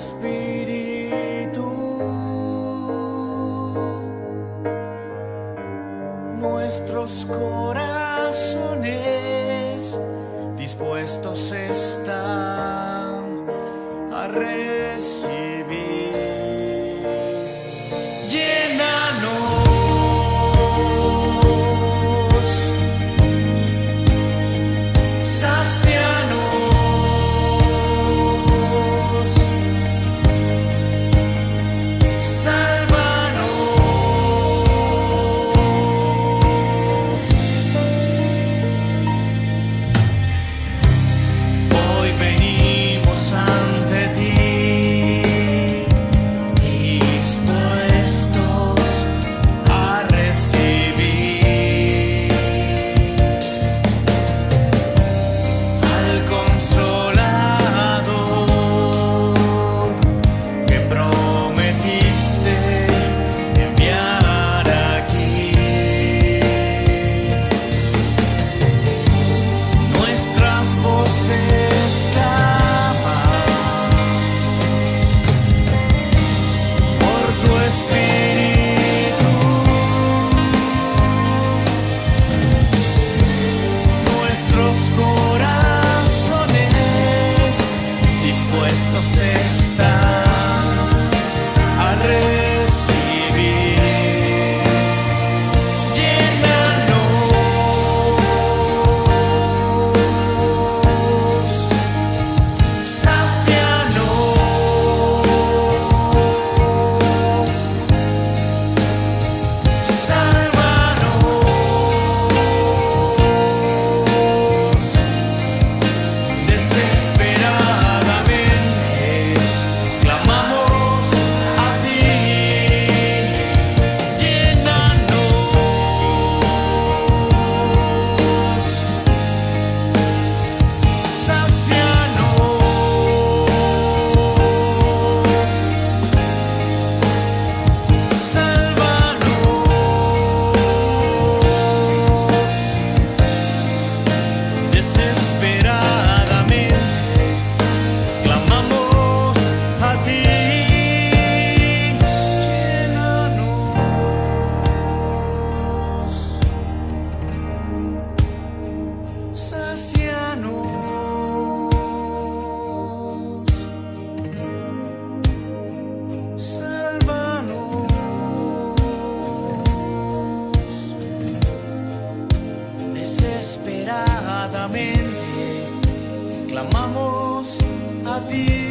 espíritu, nuestros corazones dispuestos están a recibir. Clamamos a ti.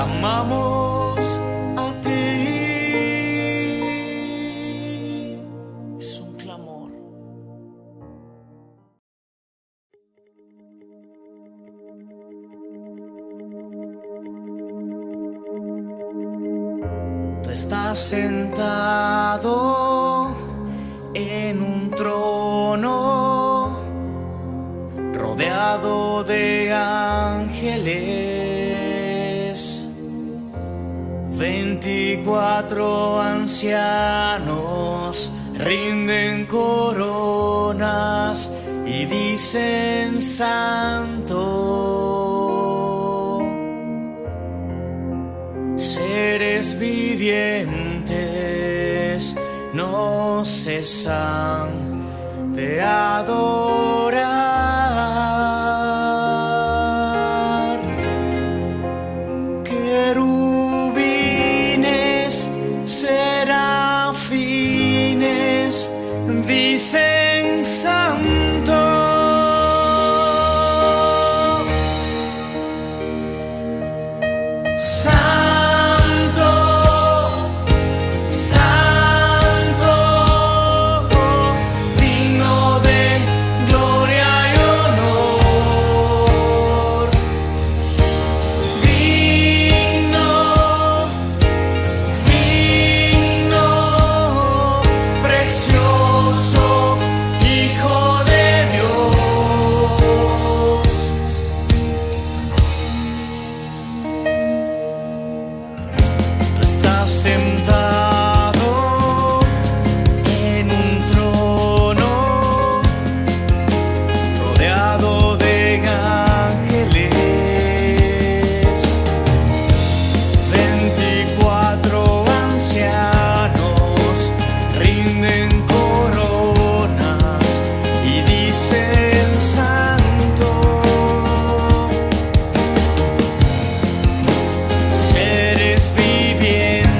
Clamamos a ti. Es un clamor. Tú estás sentado en un trono, rodeado de ángeles. 24 ancianos rinden coronas y dicen santo. Seres vivientes no cesan de adorar. Serafines dicen santo. Santo, santo, digno de gloria y honor. Digno, digno, precioso Hijo de Dios. Tú estás sentado en un trono, rodeado de ángeles. 24 ancianos rinden coronas y dicen santo. Seres vivientes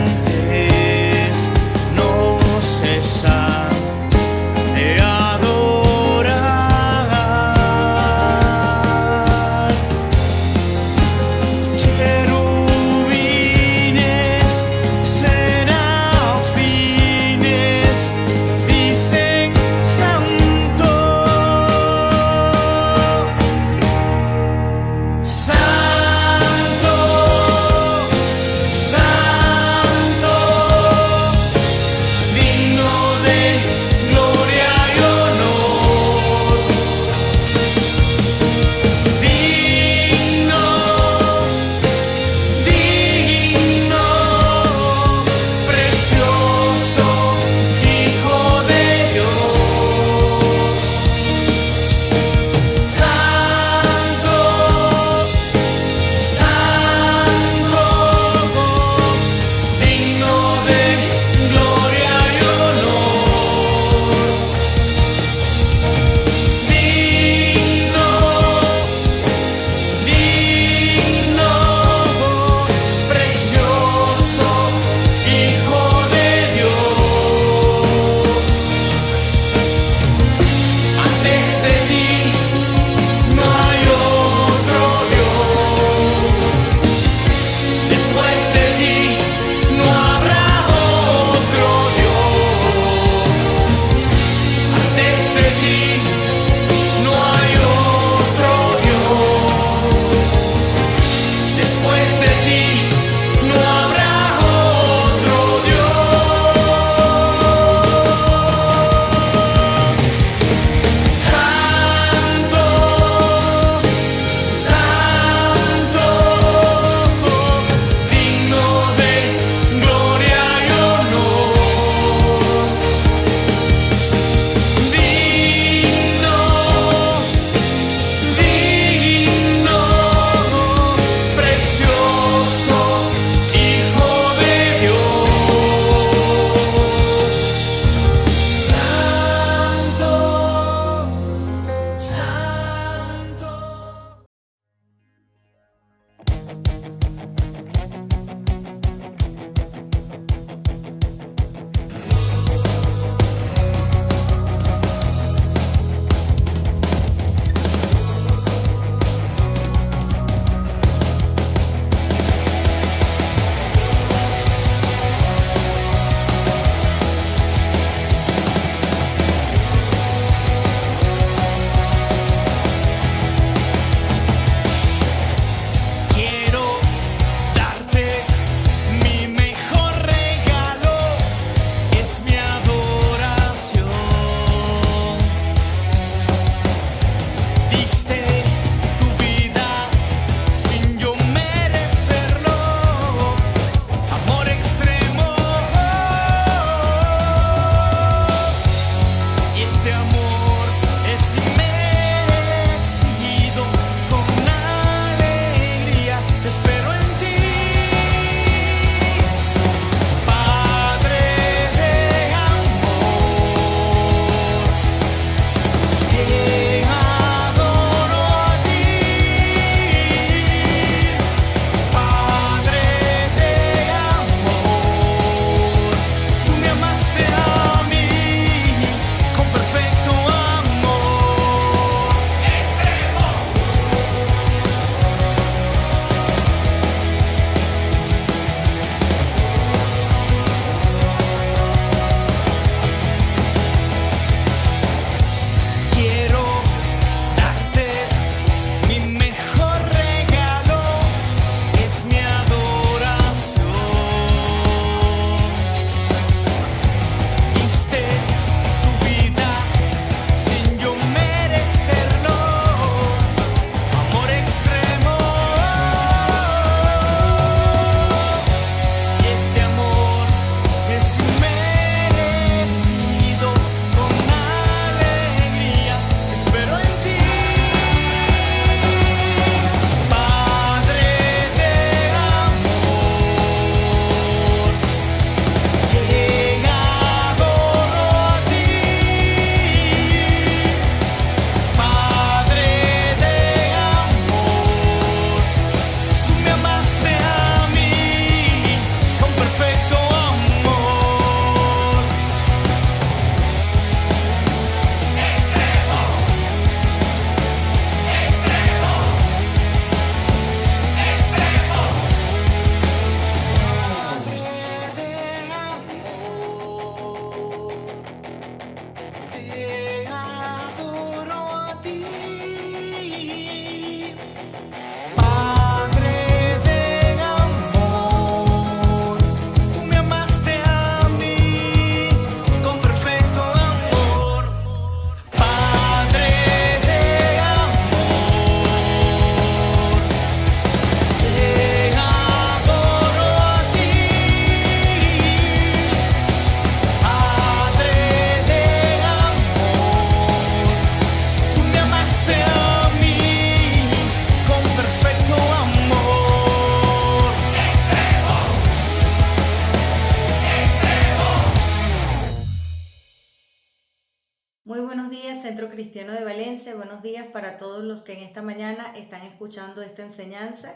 Centro Cristiano de Valencia. Buenos días para todos los que en esta mañana están escuchando esta enseñanza.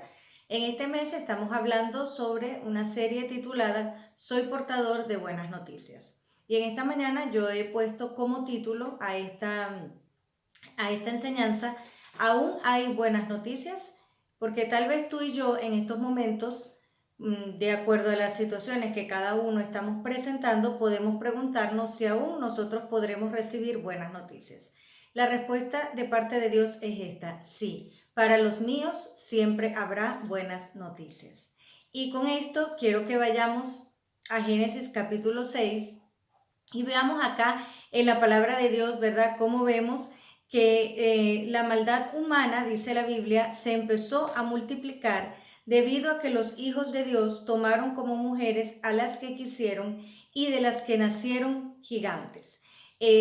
En este mes estamos hablando sobre una serie titulada Soy portador de buenas noticias. Y en esta mañana yo he puesto como título a esta enseñanza, Aún hay buenas noticias, porque tal vez tú y yo en estos momentos, de acuerdo a las situaciones que cada uno estamos presentando, podemos preguntarnos si aún nosotros podremos recibir buenas noticias. La respuesta de parte de Dios es esta: sí, para los míos siempre habrá buenas noticias. Y con esto quiero que vayamos a Génesis capítulo 6 y veamos acá en la palabra de Dios, ¿verdad?, cómo vemos que la maldad humana, dice la Biblia, se empezó a multiplicar debido a que los hijos de Dios tomaron como mujeres a las que quisieron y de las que nacieron gigantes.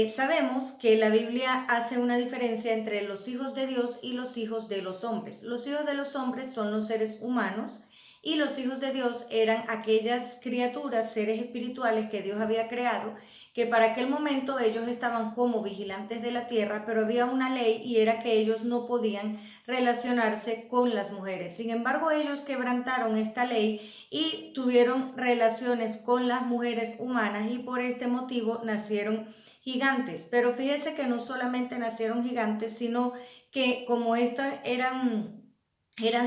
Sabemos que la Biblia hace una diferencia entre los hijos de Dios y los hijos de los hombres. Los hijos de los hombres son los seres humanos y los hijos de Dios eran aquellas criaturas, seres espirituales que Dios había creado, que para aquel momento ellos estaban como vigilantes de la tierra, pero había una ley y era que ellos no podían relacionarse con las mujeres. Sin embargo, ellos quebrantaron esta ley y tuvieron relaciones con las mujeres humanas y por este motivo nacieron gigantes. Pero fíjese que no solamente nacieron gigantes, sino que como estas eran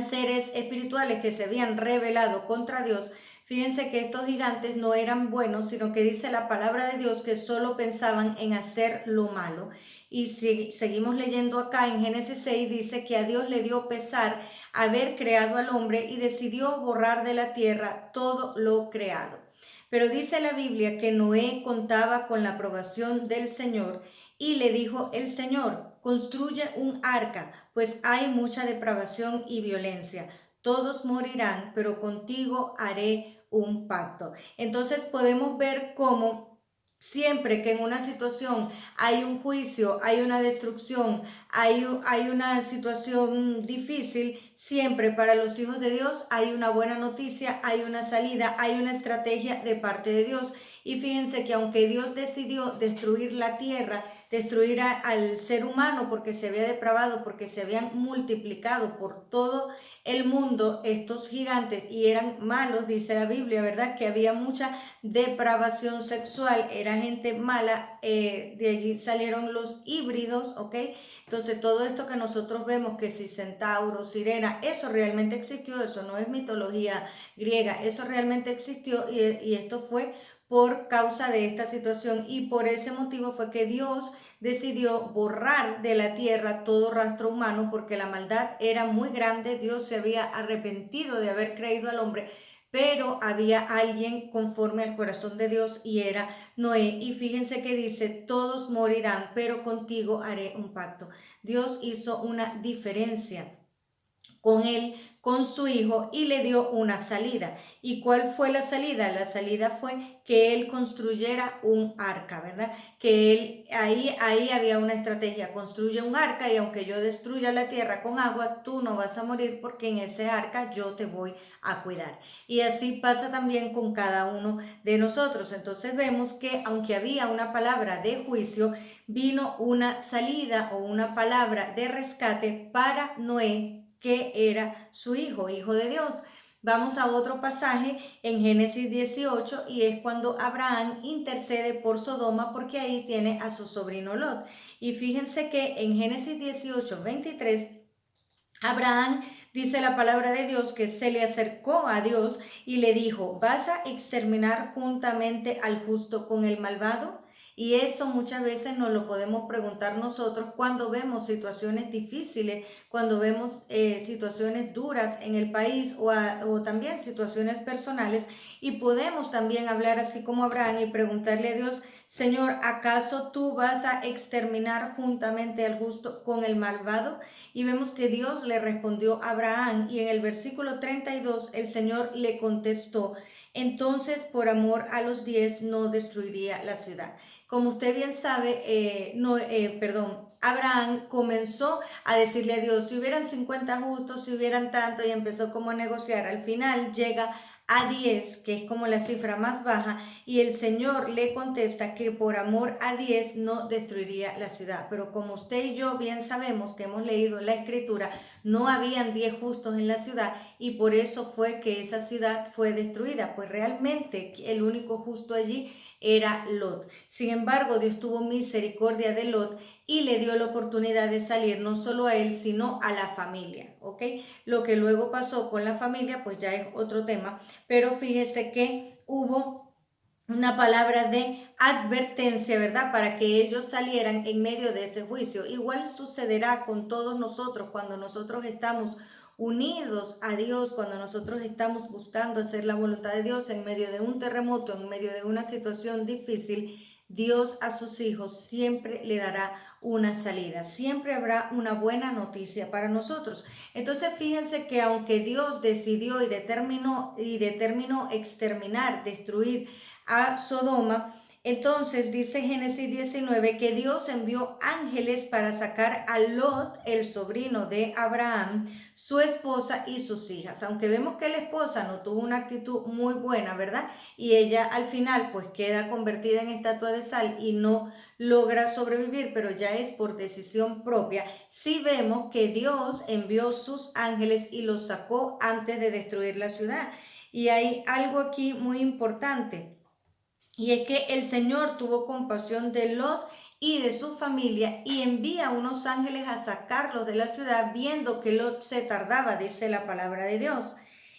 seres espirituales que se habían rebelado contra Dios. Fíjense que estos gigantes no eran buenos, sino que dice la palabra de Dios que solo pensaban en hacer lo malo. Y si seguimos leyendo acá en Génesis 6, dice que a Dios le dio pesar haber creado al hombre y decidió borrar de la tierra todo lo creado. Pero dice la Biblia que Noé contaba con la aprobación del Señor y le dijo el Señor: construye un arca, pues hay mucha depravación y violencia. Todos morirán, pero contigo haré un pacto. Entonces podemos ver cómo siempre que en una situación hay un juicio, hay una destrucción, hay una situación difícil, siempre para los hijos de Dios hay una buena noticia, hay una salida, hay una estrategia de parte de Dios. Y fíjense que aunque Dios decidió destruir la tierra, destruir al ser humano porque se había depravado, porque se habían multiplicado por todo el mundo estos gigantes y eran malos, dice la Biblia, ¿verdad?, que había mucha depravación sexual, era gente mala, de allí salieron los híbridos, ¿ok? Entonces todo esto que nosotros vemos, que si centauro, sirena, eso realmente existió, eso no es mitología griega, eso realmente existió y esto fue por causa de esta situación y por ese motivo fue que Dios decidió borrar de la tierra todo rastro humano porque la maldad era muy grande. Dios se había arrepentido de haber creído al hombre, pero había alguien conforme al corazón de Dios y era Noé. Y fíjense que dice: todos morirán, pero contigo haré un pacto. Dios hizo una diferencia con él, con su hijo, y le dio una salida. ¿Y cuál fue la salida? La salida fue que él construyera un arca, ¿verdad? Que él, ahí había una estrategia: construye un arca y aunque yo destruya la tierra con agua, tú no vas a morir porque en ese arca yo te voy a cuidar. Y así pasa también con cada uno de nosotros. Entonces vemos que aunque había una palabra de juicio, vino una salida o una palabra de rescate para Noé, que era su hijo de Dios. Vamos a otro pasaje en Génesis 18 y es cuando Abraham intercede por Sodoma porque ahí tiene a su sobrino Lot. Y fíjense que en Génesis 18, 23, Abraham, dice la palabra de Dios, que se le acercó a Dios y le dijo: ¿vas a exterminar juntamente al justo con el malvado? Y eso muchas veces nos lo podemos preguntar nosotros cuando vemos situaciones difíciles, cuando vemos situaciones duras en el país o también situaciones personales, y podemos también hablar así como Abraham y preguntarle a Dios: Señor, ¿acaso tú vas a exterminar juntamente al justo con el malvado? Y vemos que Dios le respondió a Abraham y en el versículo 32 el Señor le contestó: entonces por amor a los 10 no destruiría la ciudad. Como usted bien sabe, Abraham comenzó a decirle a Dios: si hubieran 50 justos, si hubieran tanto, y empezó como a negociar. Al final llega a 10, que es como la cifra más baja, y el Señor le contesta que por amor a 10 no destruiría la ciudad. Pero como usted y yo bien sabemos que hemos leído la Escritura, no habían 10 justos en la ciudad y por eso fue que esa ciudad fue destruida, pues realmente el único justo allí era Lot. Sin embargo, Dios tuvo misericordia de Lot y le dio la oportunidad de salir no solo a él, sino a la familia, ¿ok? Lo que luego pasó con la familia, pues ya es otro tema, pero fíjese que hubo una palabra de advertencia, ¿verdad? Para que ellos salieran en medio de ese juicio. Igual sucederá con todos nosotros cuando nosotros estamos unidos a Dios, cuando nosotros estamos buscando hacer la voluntad de Dios en medio de un terremoto, en medio de una situación difícil. Dios a sus hijos siempre le dará una salida, siempre habrá una buena noticia para nosotros. Entonces fíjense que aunque Dios decidió y determinó exterminar, destruir a Sodoma, entonces dice Génesis 19 que Dios envió ángeles para sacar a Lot, el sobrino de Abraham, su esposa y sus hijas. Aunque vemos que la esposa no tuvo una actitud muy buena, ¿verdad? Y ella al final pues queda convertida en estatua de sal y no logra sobrevivir, pero ya es por decisión propia. Sí vemos que Dios envió sus ángeles y los sacó antes de destruir la ciudad. Y hay algo aquí muy importante. Y es que el Señor tuvo compasión de Lot y de su familia y envía unos ángeles a sacarlos de la ciudad viendo que Lot se tardaba, dice la palabra de Dios.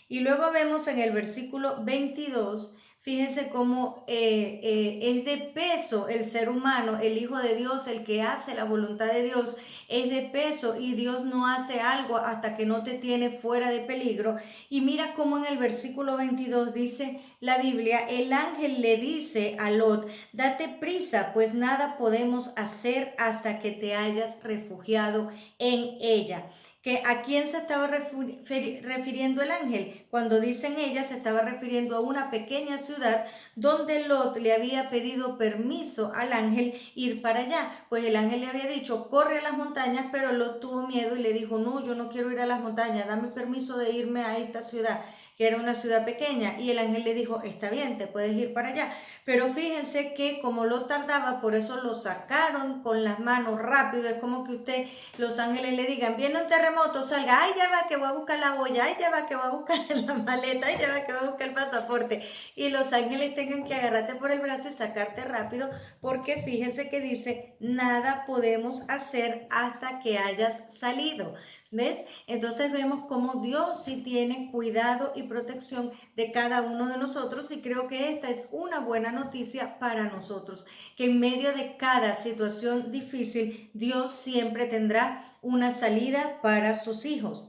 Y luego vemos en el versículo 22, fíjense cómo es de peso el ser humano, el Hijo de Dios, el que hace la voluntad de Dios, es de peso y Dios no hace algo hasta que no te tiene fuera de peligro. Y mira cómo en el versículo 22 dice la Biblia, el ángel le dice a Lot, date prisa, pues nada podemos hacer hasta que te hayas refugiado en ella. ¿Que a quién se estaba refiriendo el ángel? Cuando dicen ella, se estaba refiriendo a una pequeña ciudad donde Lot le había pedido permiso al ángel ir para allá. Pues el ángel le había dicho, corre a las montañas, pero Lot tuvo miedo y le dijo, no, yo no quiero ir a las montañas, dame permiso de irme a esta ciudad, que era una ciudad pequeña. Y el ángel le dijo, está bien, te puedes ir para allá. Pero fíjense que como Lot tardaba, por eso lo sacaron con las manos rápido. Es como que los ángeles le digan, viene un terremoto, salga, ay, ya va que voy a buscar la olla, ay, ya va que voy a buscar la maleta, ay, ya va que voy a buscar el pasaporte. Y los ángeles tengan que agarrarte por el brazo y sacarte rápido, porque fíjense que dice, nada podemos hacer hasta que hayas salido. ¿Ves? Entonces vemos cómo Dios sí tiene cuidado y protección de cada uno de nosotros y creo que esta es una buena noticia para nosotros, que en medio de cada situación difícil Dios siempre tendrá una salida para sus hijos.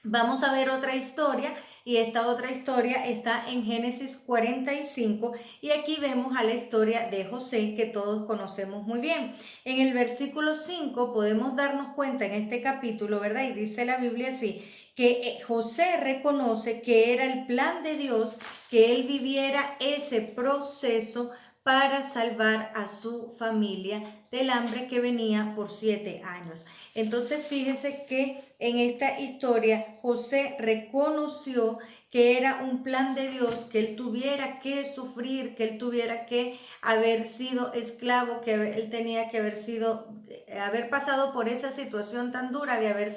Vamos a ver otra historia y esta otra historia está en Génesis 45 y aquí vemos a la historia de José que todos conocemos muy bien. En el versículo 5 podemos darnos cuenta en este capítulo, ¿verdad? Y dice la Biblia así, que José reconoce que era el plan de Dios que él viviera ese proceso para salvar a su familia del hambre que venía por 7 años. Entonces fíjese que en esta historia José reconoció que era un plan de Dios, que él tuviera que sufrir, que él tuviera que haber sido esclavo, que él tenía que haber pasado por esa situación tan dura de haber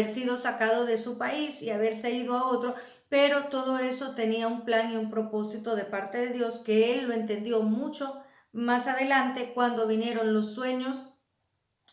sido sacado de su país y haberse ido a otro. Pero todo eso tenía un plan y un propósito de parte de Dios que él lo entendió mucho más adelante cuando vinieron los sueños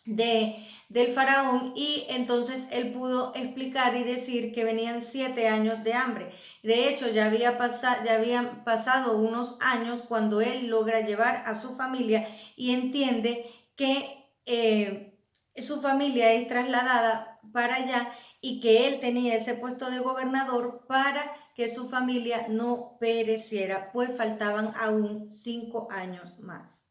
del faraón y entonces él pudo explicar y decir que venían 7 años de hambre. De hecho, ya habían pasado unos años cuando él logra llevar a su familia y entiende que su familia es trasladada para allá y que él tenía ese puesto de gobernador para que su familia no pereciera, pues faltaban aún 5 años más.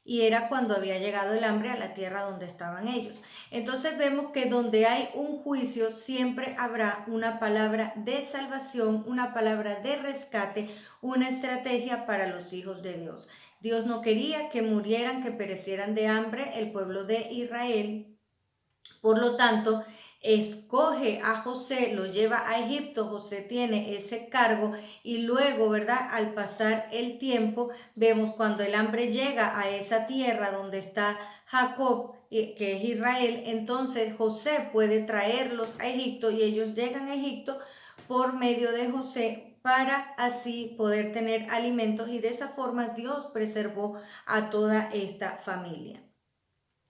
Y era cuando había llegado el hambre a la tierra donde estaban ellos. Entonces vemos que donde hay un juicio siempre habrá una palabra de salvación, una palabra de rescate, una estrategia para los hijos de Dios. Dios no quería que murieran, que perecieran de hambre el pueblo de Israel. Por lo tanto, escoge a José, lo lleva a Egipto, José tiene ese cargo y luego, ¿verdad? Al pasar el tiempo, vemos cuando el hambre llega a esa tierra donde está Jacob, que es Israel, entonces José puede traerlos a Egipto y ellos llegan a Egipto por medio de José para así poder tener alimentos y de esa forma Dios preservó a toda esta familia.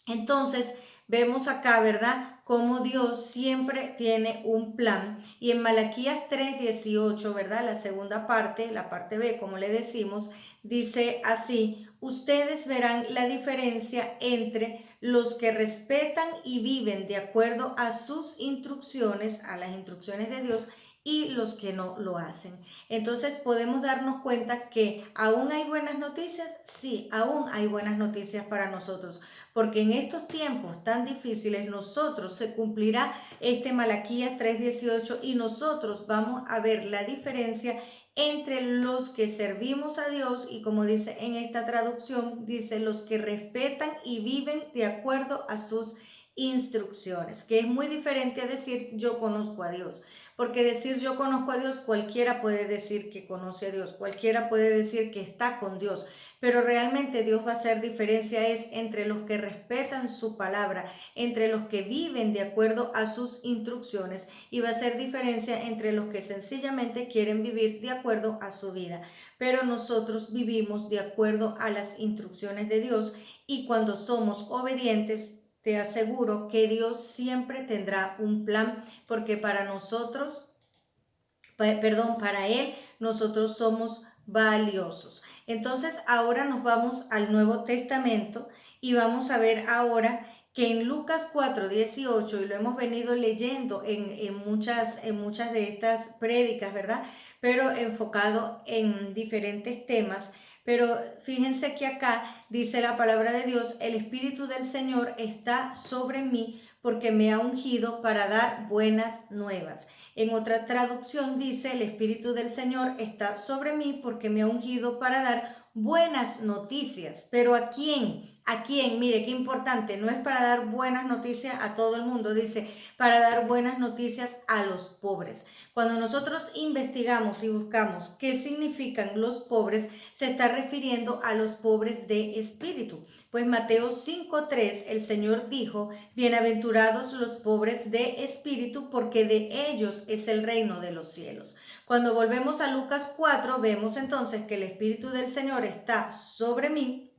Entonces, vemos acá, ¿verdad? Cómo Dios siempre tiene un plan. Y en Malaquías 3:18, ¿verdad? La segunda parte, la parte B, como le decimos, dice así: ustedes verán la diferencia entre los que respetan y viven de acuerdo a sus instrucciones, a las instrucciones de Dios, y los que no lo hacen. Entonces podemos darnos cuenta que aún hay buenas noticias, sí, aún hay buenas noticias para nosotros, porque en estos tiempos tan difíciles nosotros se cumplirá este Malaquías 3:18 y nosotros vamos a ver la diferencia entre los que servimos a Dios y, como dice en esta traducción, dice los que respetan y viven de acuerdo a sus instrucciones, que es muy diferente a decir yo conozco a Dios, porque decir yo conozco a Dios, cualquiera puede decir que conoce a Dios, cualquiera puede decir que está con Dios, pero realmente Dios va a hacer diferencia es entre los que respetan su palabra, entre los que viven de acuerdo a sus instrucciones, y va a hacer diferencia entre los que sencillamente quieren vivir de acuerdo a su vida. Pero nosotros vivimos de acuerdo a las instrucciones de Dios y cuando somos obedientes, te aseguro que Dios siempre tendrá un plan, porque para nosotros, para Él, nosotros somos valiosos. Entonces ahora nos vamos al Nuevo Testamento y vamos a ver ahora que en Lucas 4:18, y lo hemos venido leyendo en muchas de estas prédicas, ¿verdad? Pero enfocado en diferentes temas. Pero fíjense que acá dice la palabra de Dios: el Espíritu del Señor está sobre mí porque me ha ungido para dar buenas nuevas. En otra traducción dice: el Espíritu del Señor está sobre mí porque me ha ungido para dar buenas noticias. ¿Pero a quién? ¿A quién? Mire, qué importante, no es para dar buenas noticias a todo el mundo, dice para dar buenas noticias a los pobres. Cuando nosotros investigamos y buscamos qué significan los pobres, se está refiriendo a los pobres de espíritu. Pues Mateo 5:3, el Señor dijo: bienaventurados los pobres de espíritu, porque de ellos es el reino de los cielos. Cuando volvemos a Lucas 4, vemos entonces que el Espíritu del Señor está sobre mí,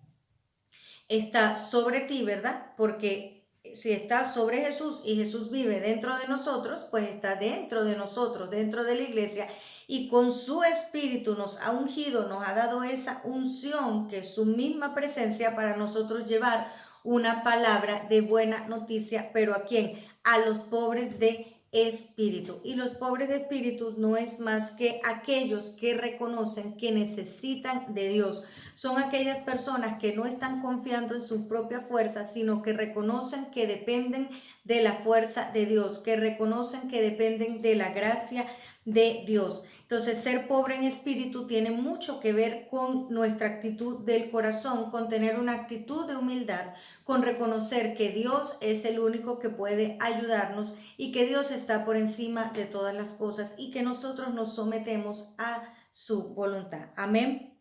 está sobre ti, ¿verdad? Porque si está sobre Jesús y Jesús vive dentro de nosotros, pues está dentro de nosotros, dentro de la iglesia, y con su Espíritu nos ha ungido, nos ha dado esa unción que es su misma presencia para nosotros llevar una palabra de buena noticia. ¿Pero a quién? A los pobres de espíritu. Y los pobres de espíritu no es más que aquellos que reconocen que necesitan de Dios. Son aquellas personas que no están confiando en su propia fuerza, sino que reconocen que dependen de la fuerza de Dios, que reconocen que dependen de la gracia de Dios. Entonces, ser pobre en espíritu tiene mucho que ver con nuestra actitud del corazón, con tener una actitud de humildad, con reconocer que Dios es el único que puede ayudarnos y que Dios está por encima de todas las cosas y que nosotros nos sometemos a su voluntad. Amén.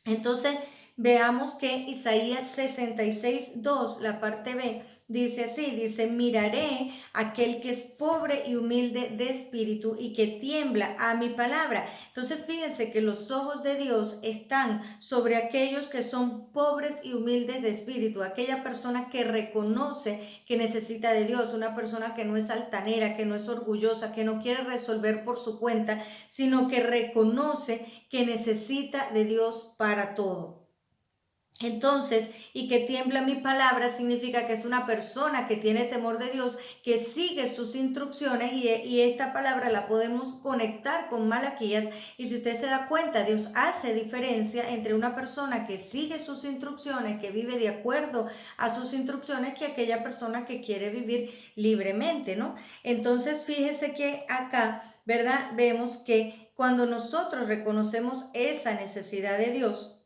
Entonces, veamos que Isaías 66:2, la parte B, dice así, dice: miraré a aquel que es pobre y humilde de espíritu y que tiembla a mi palabra. Entonces fíjense que los ojos de Dios están sobre aquellos que son pobres y humildes de espíritu, aquella persona que reconoce que necesita de Dios, una persona que no es altanera, que no es orgullosa, que no quiere resolver por su cuenta, sino que reconoce que necesita de Dios para todo. Entonces, y que tiembla mi palabra significa que es una persona que tiene temor de Dios, que sigue sus instrucciones, y esta palabra la podemos conectar con Malaquías. Y si usted se da cuenta, Dios hace diferencia entre una persona que sigue sus instrucciones, que vive de acuerdo a sus instrucciones, que aquella persona que quiere vivir libremente, ¿no? Entonces, fíjese que acá, ¿verdad? Vemos que cuando nosotros reconocemos esa necesidad de Dios,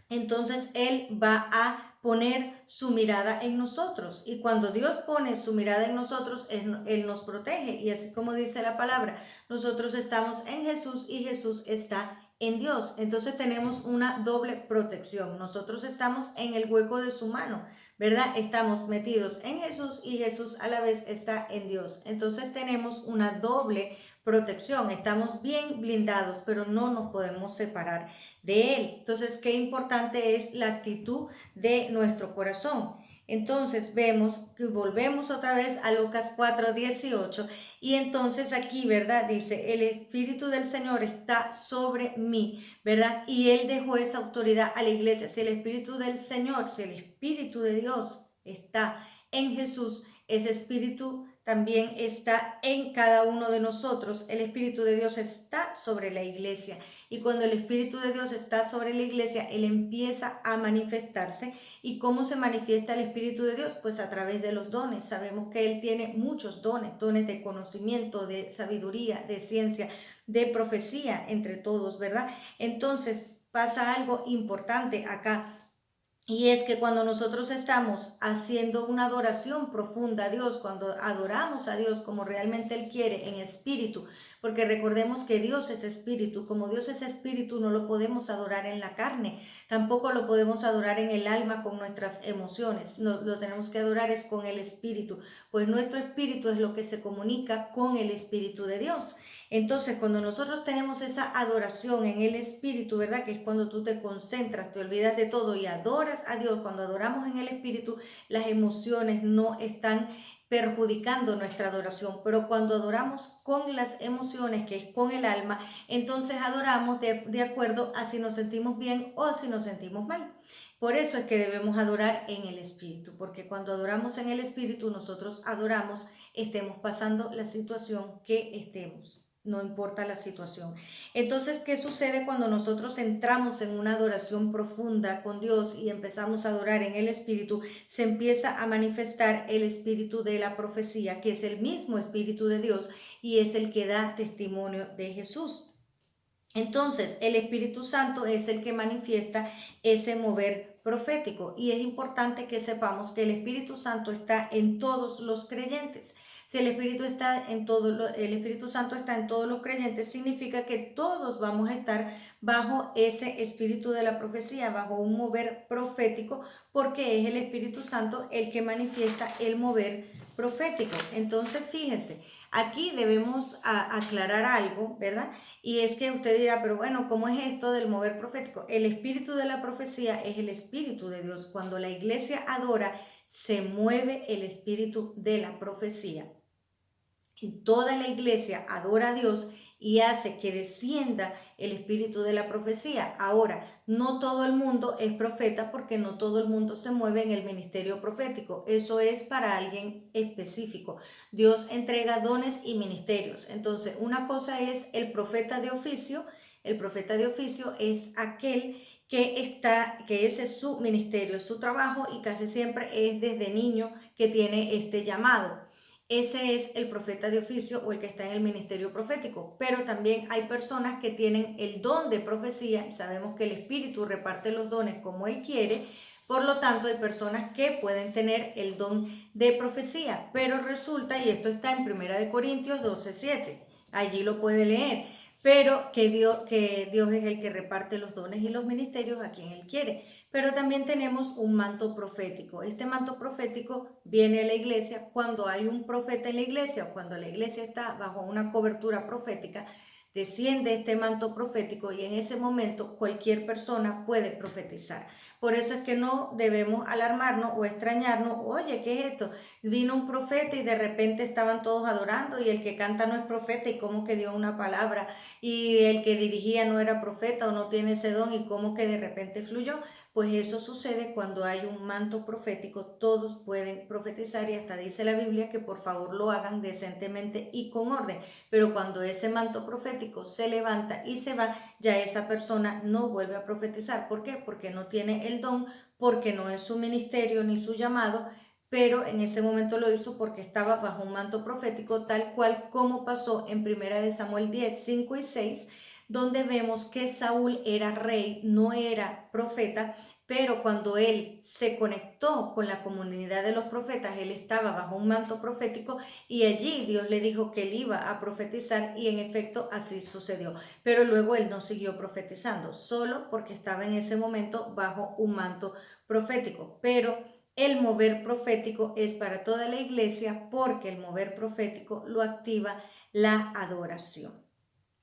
entonces Él va a poner su mirada en nosotros. Y cuando Dios pone su mirada en nosotros, Él nos protege. Y así como dice la palabra, nosotros estamos en Jesús y Jesús está en Dios. Entonces tenemos una doble protección. Nosotros estamos en el hueco de su mano, ¿verdad? Estamos metidos en Jesús y Jesús a la vez está en Dios. Entonces tenemos una doble protección. Estamos bien blindados, pero no nos podemos separar de Él. Entonces, qué importante es la actitud de nuestro corazón. Entonces vemos que volvemos otra vez a Lucas 4:18 y entonces aquí, ¿verdad? Dice, el Espíritu del Señor está sobre mí, ¿verdad? Y Él dejó esa autoridad a la iglesia. Si el Espíritu del Señor, si el Espíritu de Dios está en Jesús, ese Espíritu también está en cada uno de nosotros. El Espíritu de Dios está sobre la iglesia y cuando el Espíritu de Dios está sobre la iglesia, Él empieza a manifestarse. ¿Y cómo se manifiesta el Espíritu de Dios? Pues a través de los dones. Sabemos que Él tiene muchos dones, dones de conocimiento, de sabiduría, de ciencia, de profecía, entre todos, ¿verdad? Entonces pasa algo importante acá. Y es que cuando nosotros estamos haciendo una adoración profunda a Dios, cuando adoramos a Dios como realmente Él quiere, en espíritu, porque recordemos que Dios es espíritu, como Dios es espíritu no lo podemos adorar en la carne, tampoco lo podemos adorar en el alma con nuestras emociones, lo tenemos que adorar es con el espíritu, pues nuestro espíritu es lo que se comunica con el Espíritu de Dios. Entonces, cuando nosotros tenemos esa adoración en el Espíritu, ¿verdad? Que es cuando tú te concentras, te olvidas de todo y adoras a Dios. Cuando adoramos en el Espíritu, las emociones no están perjudicando nuestra adoración, pero cuando adoramos con las emociones, que es con el alma, entonces adoramos de acuerdo a si nos sentimos bien o si nos sentimos mal. Por eso es que debemos adorar en el Espíritu, porque cuando adoramos en el Espíritu, nosotros adoramos, estemos pasando la situación que estemos. No importa la situación. Entonces, ¿qué sucede cuando nosotros entramos en una adoración profunda con Dios y empezamos a adorar en el Espíritu? Se empieza a manifestar el espíritu de la profecía, que es el mismo Espíritu de Dios y es el que da testimonio de Jesús. Entonces, el Espíritu Santo es el que manifiesta ese mover profético y es importante que sepamos que el Espíritu Santo está en todos los creyentes. Si el Espíritu Santo está en todos los creyentes, significa que todos vamos a estar bajo ese espíritu de la profecía, bajo un mover profético, porque es el Espíritu Santo el que manifiesta el mover profético. Entonces, fíjense, aquí debemos aclarar algo, ¿verdad? Y es que usted dirá, pero bueno, ¿cómo es esto del mover profético? El espíritu de la profecía es el Espíritu de Dios. Cuando la iglesia adora, se mueve el espíritu de la profecía. Y toda la iglesia adora a Dios y hace que descienda el espíritu de la profecía. Ahora, no todo el mundo es profeta porque no todo el mundo se mueve en el ministerio profético. Eso es para alguien específico. Dios entrega dones y ministerios. Entonces, una cosa es el profeta de oficio. El profeta de oficio es aquel que ese es su ministerio, es su trabajo y casi siempre es desde niño que tiene este llamado. Ese es el profeta de oficio o el que está en el ministerio profético, pero también hay personas que tienen el don de profecía y sabemos que el Espíritu reparte los dones como Él quiere, por lo tanto hay personas que pueden tener el don de profecía, pero resulta, y esto está en 1 Corintios 12:7, allí lo puede leer, pero que Dios es el que reparte los dones y los ministerios a quien Él quiere. Pero también tenemos un manto profético. Este manto profético viene a la iglesia cuando hay un profeta en la iglesia o cuando la iglesia está bajo una cobertura profética, desciende este manto profético y en ese momento cualquier persona puede profetizar. Por eso es que no debemos alarmarnos o extrañarnos. Oye, ¿qué es esto? Vino un profeta y de repente estaban todos adorando y el que canta no es profeta y cómo que dio una palabra y el que dirigía no era profeta o no tiene ese don y cómo que de repente fluyó. Pues eso sucede cuando hay un manto profético, todos pueden profetizar y hasta dice la Biblia que por favor lo hagan decentemente y con orden. Pero cuando ese manto profético se levanta y se va, ya esa persona no vuelve a profetizar. ¿Por qué? Porque no tiene el don, porque no es su ministerio ni su llamado, pero en ese momento lo hizo porque estaba bajo un manto profético, tal cual como pasó en 1 Samuel 10, 5 y 6, donde vemos que Saúl era rey, no era profeta, pero cuando él se conectó con la comunidad de los profetas, él estaba bajo un manto profético y allí Dios le dijo que él iba a profetizar y en efecto así sucedió. Pero luego él no siguió profetizando, solo porque estaba en ese momento bajo un manto profético. Pero el mover profético es para toda la iglesia porque el mover profético lo activa la adoración.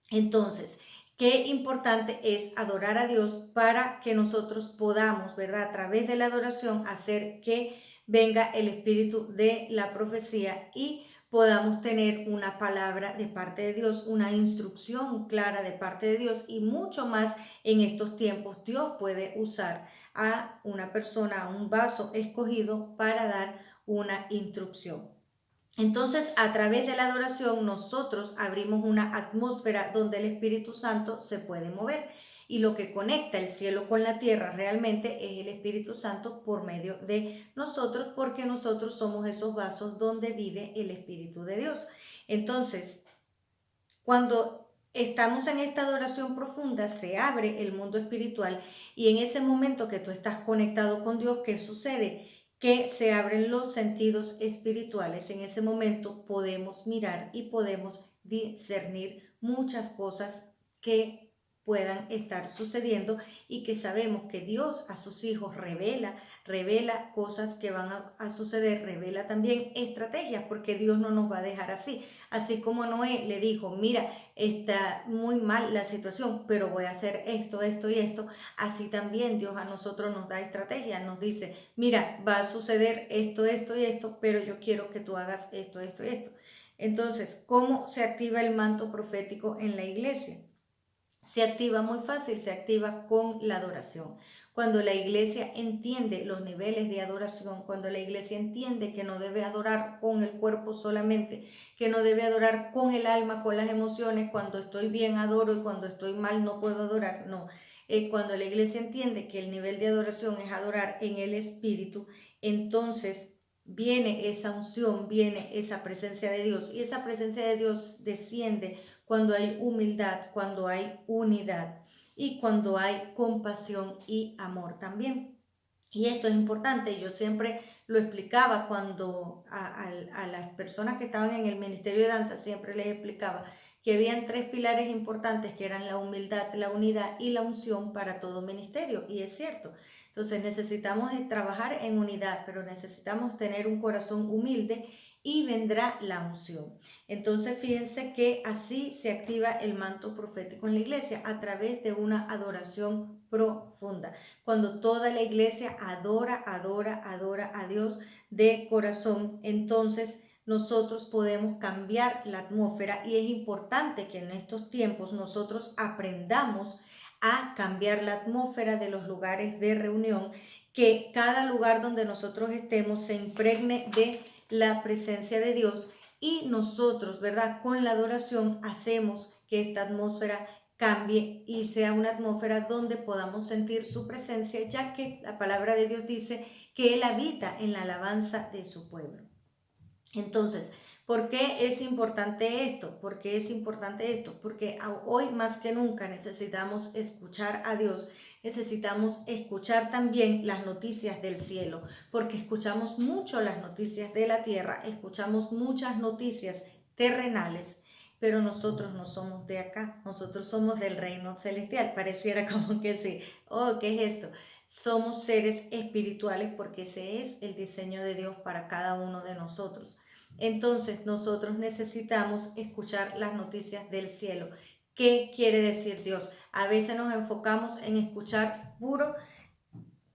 Entonces, qué importante es adorar a Dios para que nosotros podamos, ¿verdad? A través de la adoración hacer que venga el espíritu de la profecía y podamos tener una palabra de parte de Dios, una instrucción clara de parte de Dios y mucho más en estos tiempos. Dios puede usar a una persona, a un vaso escogido para dar una instrucción. Entonces, a través de la adoración, nosotros abrimos una atmósfera donde el Espíritu Santo se puede mover. Y lo que conecta el cielo con la tierra realmente es el Espíritu Santo por medio de nosotros, porque nosotros somos esos vasos donde vive el Espíritu de Dios. Entonces, cuando estamos en esta adoración profunda, se abre el mundo espiritual y en ese momento que tú estás conectado con Dios, ¿qué sucede? Que se abren los sentidos espirituales. En ese momento podemos mirar y podemos discernir muchas cosas que puedan estar sucediendo y que sabemos que Dios a sus hijos revela cosas que van a suceder, revela también estrategias, porque Dios no nos va a dejar así. Así como Noé le dijo, mira, está muy mal la situación, pero voy a hacer esto, esto y esto. Así también Dios a nosotros nos da estrategias, nos dice, mira, va a suceder esto, esto y esto, pero yo quiero que tú hagas esto, esto y esto. Entonces, ¿cómo se activa el manto profético en la iglesia? Se activa muy fácil, se activa con la adoración. Cuando la iglesia entiende los niveles de adoración, cuando la iglesia entiende que no debe adorar con el cuerpo solamente, que no debe adorar con el alma, con las emociones, cuando estoy bien adoro y cuando estoy mal no puedo adorar, no. Cuando la iglesia entiende que el nivel de adoración es adorar en el espíritu, entonces viene esa unción, viene esa presencia de Dios y esa presencia de Dios desciende cuando hay humildad, cuando hay unidad y cuando hay compasión y amor también. Y esto es importante, yo siempre lo explicaba cuando a las personas que estaban en el Ministerio de Danza, siempre les explicaba que habían tres pilares importantes que eran la humildad, la unidad y la unción para todo ministerio, y es cierto. Entonces necesitamos trabajar en unidad, pero necesitamos tener un corazón humilde y vendrá la unción. Entonces fíjense que así se activa el manto profético en la iglesia a través de una adoración profunda. Cuando toda la iglesia adora a Dios de corazón, entonces nosotros podemos cambiar la atmósfera y es importante que en estos tiempos nosotros aprendamos a cambiar la atmósfera de los lugares de reunión, que cada lugar donde nosotros estemos se impregne de la presencia de Dios y nosotros, ¿verdad? Con la adoración hacemos que esta atmósfera cambie y sea una atmósfera donde podamos sentir su presencia, ya que la palabra de Dios dice que Él habita en la alabanza de su pueblo. Entonces, ¿por qué es importante esto? ¿Por qué es importante esto? Porque hoy más que nunca necesitamos escuchar a Dios, necesitamos escuchar también las noticias del cielo, porque escuchamos mucho las noticias de la tierra, escuchamos muchas noticias terrenales, pero nosotros no somos de acá, nosotros somos del reino celestial. Pareciera como que sí, oh, ¿qué es esto? Somos seres espirituales porque ese es el diseño de Dios para cada uno de nosotros. Entonces nosotros necesitamos escuchar las noticias del cielo. ¿Qué quiere decir Dios? A veces nos enfocamos en escuchar puro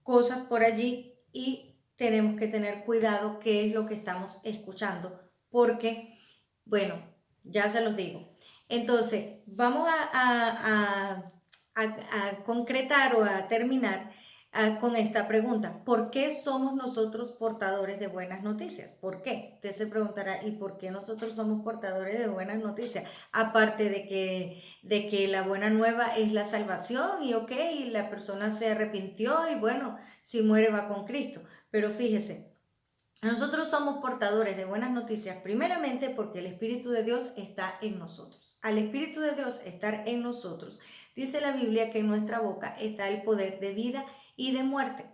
cosas por allí y tenemos que tener cuidado qué es lo que estamos escuchando, porque, bueno, ya se los digo. Entonces, vamos a concretar o a terminar con esta pregunta. ¿Por qué somos nosotros portadores de buenas noticias? ¿Por qué? Usted se preguntará, ¿y por qué nosotros somos portadores de buenas noticias? Aparte de que la buena nueva es la salvación y ok, y la persona se arrepintió y bueno, si muere va con Cristo. Pero fíjese, Nosotros somos portadores de buenas noticias, primeramente porque el Espíritu de Dios está en nosotros. Al Espíritu de Dios estar en nosotros, dice la Biblia que en nuestra boca está el poder de vida y de muerte.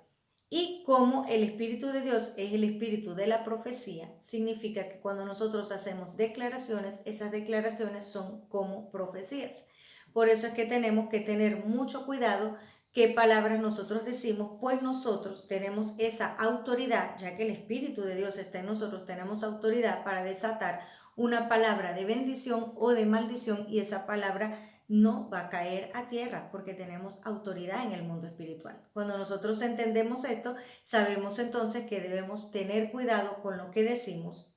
Y como el Espíritu de Dios es el espíritu de la profecía, significa que cuando nosotros hacemos declaraciones, esas declaraciones son como profecías. Por eso es que tenemos que tener mucho cuidado qué palabras nosotros decimos, pues nosotros tenemos esa autoridad, ya que el Espíritu de Dios está en nosotros, tenemos autoridad para desatar una palabra de bendición o de maldición, y esa palabra no va a caer a tierra porque tenemos autoridad en el mundo espiritual. Cuando nosotros entendemos esto, sabemos entonces que debemos tener cuidado con lo que decimos,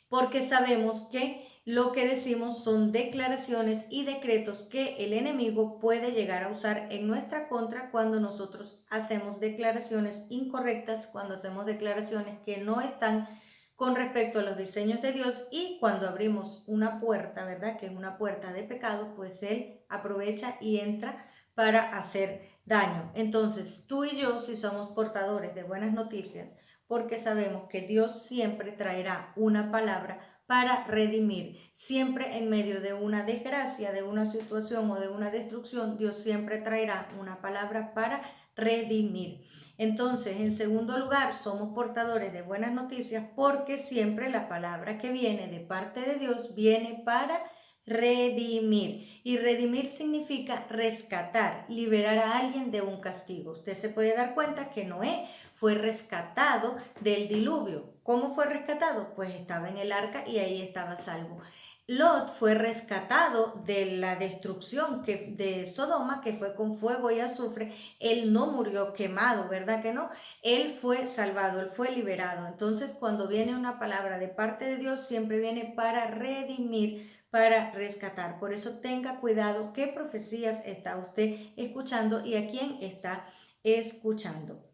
porque sabemos que lo que decimos son declaraciones y decretos que el enemigo puede llegar a usar en nuestra contra cuando nosotros hacemos declaraciones incorrectas, cuando hacemos declaraciones que no están con respecto a los diseños de Dios, y cuando abrimos una puerta, ¿verdad? Que es una puerta de pecado, pues Él aprovecha y entra para hacer daño. Entonces, tú y yo, si somos portadores de buenas noticias, porque sabemos que Dios siempre traerá una palabra para redimir. Siempre en medio de una desgracia, de una situación o de una destrucción, Dios siempre traerá una palabra para redimir. Entonces, en segundo lugar, somos portadores de buenas noticias porque siempre la palabra que viene de parte de Dios viene para redimir. Y redimir significa rescatar, liberar a alguien de un castigo. Usted se puede dar cuenta que Noé fue rescatado del diluvio. ¿Cómo fue rescatado? Pues estaba en el arca y ahí estaba salvo. Lot fue rescatado de la destrucción de Sodoma, que fue con fuego y azufre. Él no murió quemado, ¿verdad que no? Él fue salvado, él fue liberado. Entonces, cuando viene una palabra de parte de Dios, siempre viene para redimir, para rescatar. Por eso tenga cuidado qué profecías está usted escuchando y a quién está escuchando.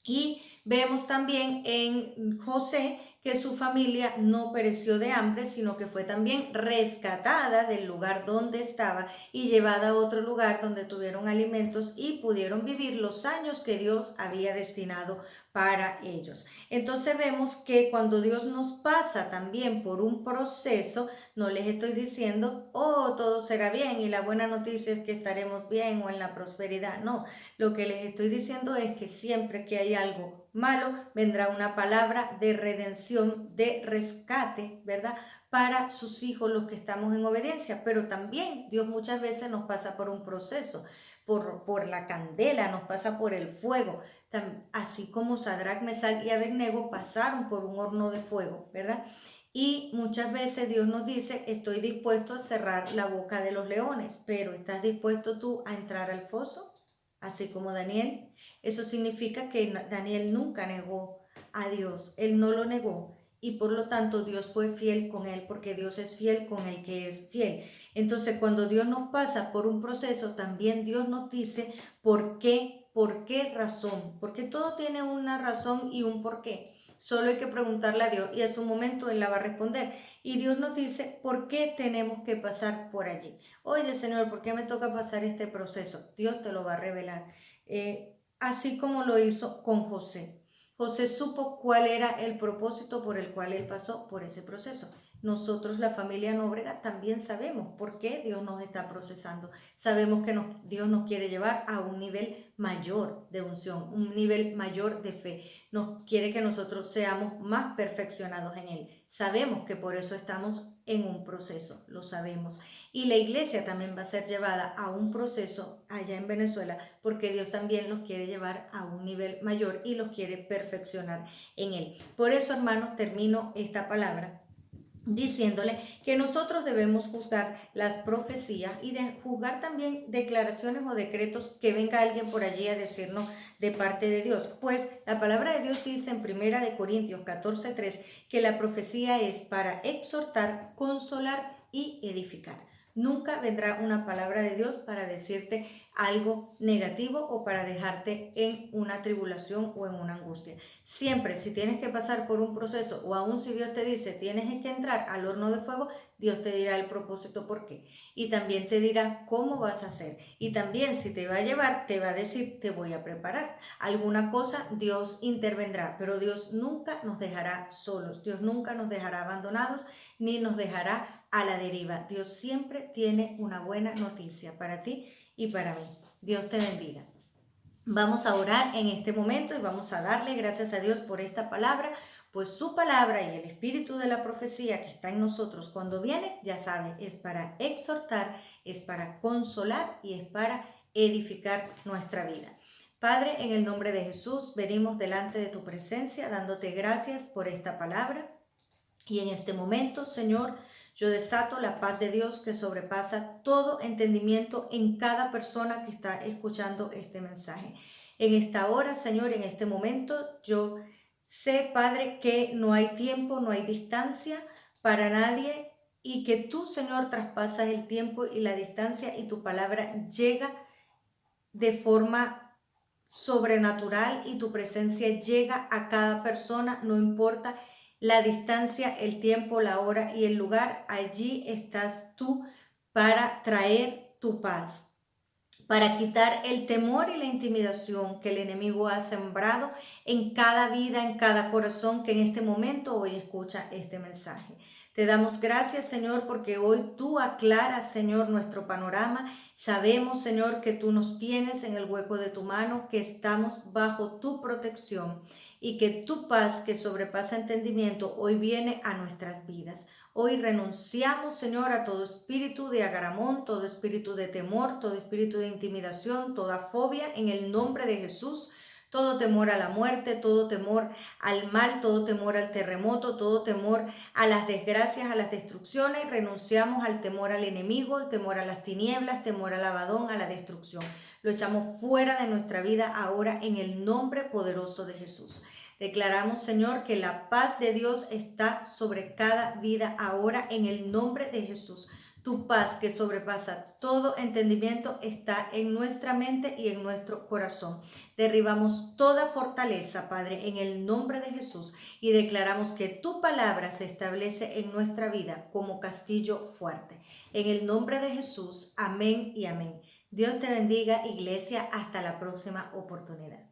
Y vemos también en José que su familia no pereció de hambre, sino que fue también rescatada del lugar donde estaba y llevada a otro lugar donde tuvieron alimentos y pudieron vivir los años que Dios había destinado para ellos. Entonces vemos que cuando Dios nos pasa también por un proceso, no les estoy diciendo, oh, todo será bien y la buena noticia es que estaremos bien o en la prosperidad. No, lo que les estoy diciendo es que siempre que hay algo malo, vendrá una palabra de redención, de rescate, ¿verdad? Para sus hijos, los que estamos en obediencia. Pero también Dios muchas veces nos pasa por un proceso, por la candela, nos pasa por el fuego. Así como Sadrach, Mesach y Abednego pasaron por un horno de fuego, ¿verdad? Y muchas veces Dios nos dice, estoy dispuesto a cerrar la boca de los leones, pero ¿estás dispuesto tú a entrar al foso? Así como Daniel. Eso significa que Daniel nunca negó a Dios, él no lo negó, y por lo tanto Dios fue fiel con él, porque Dios es fiel con el que es fiel. Entonces, cuando Dios nos pasa por un proceso, también Dios nos dice por qué razón, porque todo tiene una razón y un porqué. Solo hay que preguntarle a Dios y a su momento Él la va a responder. Y Dios nos dice por qué tenemos que pasar por allí. Oye, Señor, ¿por qué me toca pasar este proceso? Dios te lo va a revelar. Así como lo hizo con José. José supo cuál era el propósito por el cual él pasó por ese proceso. Nosotros, la familia Nóbrega, también sabemos por qué Dios nos está procesando. Sabemos que Dios nos quiere llevar a un nivel mayor de unción, un nivel mayor de fe. Nos quiere que nosotros seamos más perfeccionados en Él. Sabemos que por eso estamos en un proceso, lo sabemos. Y la iglesia también va a ser llevada a un proceso allá en Venezuela, porque Dios también los quiere llevar a un nivel mayor y los quiere perfeccionar en Él. Por eso, hermanos, termino esta palabra diciéndole que nosotros debemos juzgar las profecías y juzgar también declaraciones o decretos que venga alguien por allí a decirnos de parte de Dios. Pues la palabra de Dios dice en 1 Corintios 14:3 que la profecía es para exhortar, consolar y edificar. Nunca vendrá una palabra de Dios para decirte algo negativo o para dejarte en una tribulación o en una angustia. Siempre, si tienes que pasar por un proceso o aún si Dios te dice tienes que entrar al horno de fuego, Dios te dirá el propósito por qué. Y también te dirá cómo vas a hacer. Y también si te va a llevar, te va a decir te voy a preparar. Alguna cosa Dios intervendrá, pero Dios nunca nos dejará solos. Dios nunca nos dejará abandonados ni nos dejará a la deriva. Dios siempre tiene una buena noticia para ti y para mí. Dios te bendiga. Vamos a orar en este momento y vamos a darle gracias a Dios por esta palabra, pues su palabra y el espíritu de la profecía que está en nosotros cuando viene, ya sabe, es para exhortar, es para consolar y es para edificar nuestra vida. Padre, en el nombre de Jesús, venimos delante de tu presencia dándote gracias por esta palabra. Y en este momento, Señor, yo desato la paz de Dios que sobrepasa todo entendimiento en cada persona que está escuchando este mensaje. En esta hora, Señor, en este momento, yo sé, Padre, que no hay tiempo, no hay distancia para nadie y que tú, Señor, traspasas el tiempo y la distancia y tu palabra llega de forma sobrenatural y tu presencia llega a cada persona, no importa la distancia, el tiempo, la hora y el lugar, allí estás tú para traer tu paz, para quitar el temor y la intimidación que el enemigo ha sembrado en cada vida, en cada corazón que en este momento hoy escucha este mensaje. Te damos gracias, Señor, porque hoy tú aclaras, Señor, nuestro panorama. Sabemos, Señor, que tú nos tienes en el hueco de tu mano, que estamos bajo tu protección y que tu paz, que sobrepasa entendimiento, hoy viene a nuestras vidas. Hoy renunciamos, Señor, a todo espíritu de agaramón, todo espíritu de temor, todo espíritu de intimidación, toda fobia en el nombre de Jesús. Todo temor a la muerte, todo temor al mal, todo temor al terremoto, todo temor a las desgracias, a las destrucciones. Renunciamos al temor al enemigo, el temor a las tinieblas, temor al abadón, a la destrucción. Lo echamos fuera de nuestra vida ahora en el nombre poderoso de Jesús. Declaramos, Señor, que la paz de Dios está sobre cada vida ahora en el nombre de Jesús. Tu paz que sobrepasa todo entendimiento está en nuestra mente y en nuestro corazón. Derribamos toda fortaleza, Padre, en el nombre de Jesús y declaramos que tu palabra se establece en nuestra vida como castillo fuerte. En el nombre de Jesús, amén y amén. Dios te bendiga, iglesia, hasta la próxima oportunidad.